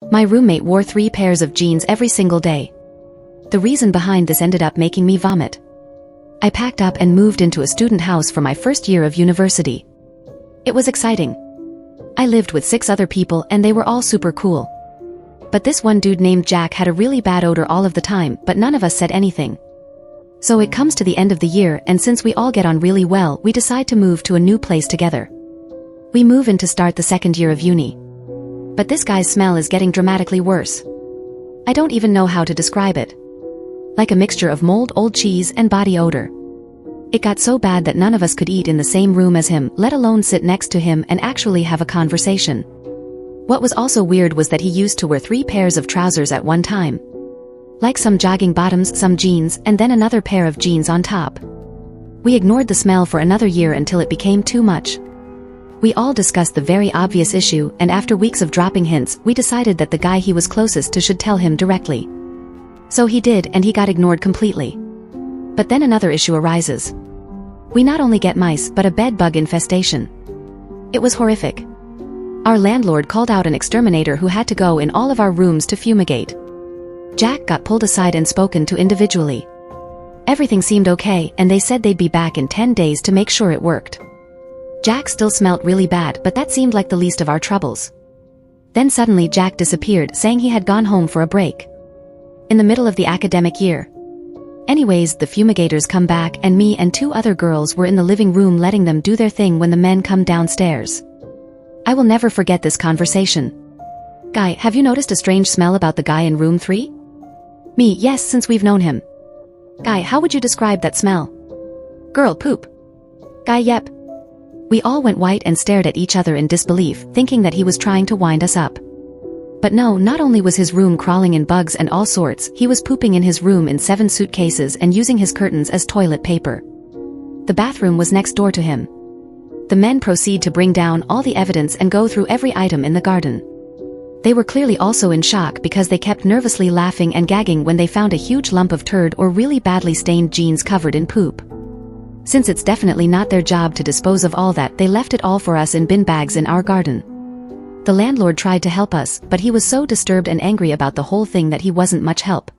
My roommate wore 3 pairs of jeans every single day. The reason behind this ended up making me vomit. I packed up and moved into a student house for my first year of university. It was exciting. I lived with 6 other people and they were all super cool. But this one dude named Jack had a really bad odor all of the time, but none of us said anything. So it comes to the end of the year, and since we all get on really well, we decide to move to a new place together. We move in to start the second year of uni. But this guy's smell is getting dramatically worse. I don't even know how to describe it. Like a mixture of mold, old cheese, and body odor. It got so bad that none of us could eat in the same room as him, let alone sit next to him and actually have a conversation. What was also weird was that he used to wear 3 pairs of trousers at one time. Like some jogging bottoms, some jeans, and then another pair of jeans on top. We ignored the smell for another year until it became too much. We all discussed the very obvious issue, and after weeks of dropping hints, we decided that the guy he was closest to should tell him directly. So he did, and he got ignored completely. But then another issue arises. We not only get mice, but a bed bug infestation. It was horrific. Our landlord called out an exterminator who had to go in all of our rooms to fumigate. Jack got pulled aside and spoken to individually. Everything seemed okay, and they said they'd be back in 10 days to make sure it worked. Jack still smelt really bad, but that seemed like the least of our troubles. Then suddenly Jack disappeared, saying he had gone home for a break. In the middle of the academic year. Anyways, the fumigators come back, and me and 2 other girls were in the living room letting them do their thing when the men come downstairs. I will never forget this conversation. Guy, have you noticed a strange smell about the guy in room 3? Me, yes, since we've known him. Guy, how would you describe that smell? Girl, poop. Guy, yep. We all went white and stared at each other in disbelief, thinking that he was trying to wind us up. But no, not only was his room crawling in bugs and all sorts, he was pooping in his room in 7 suitcases and using his curtains as toilet paper. The bathroom was next door to him. The men proceed to bring down all the evidence and go through every item in the garden. They were clearly also in shock because they kept nervously laughing and gagging when they found a huge lump of turd or really badly stained jeans covered in poop. Since it's definitely not their job to dispose of all that, they left it all for us in bin bags in our garden. The landlord tried to help us, but he was so disturbed and angry about the whole thing that he wasn't much help.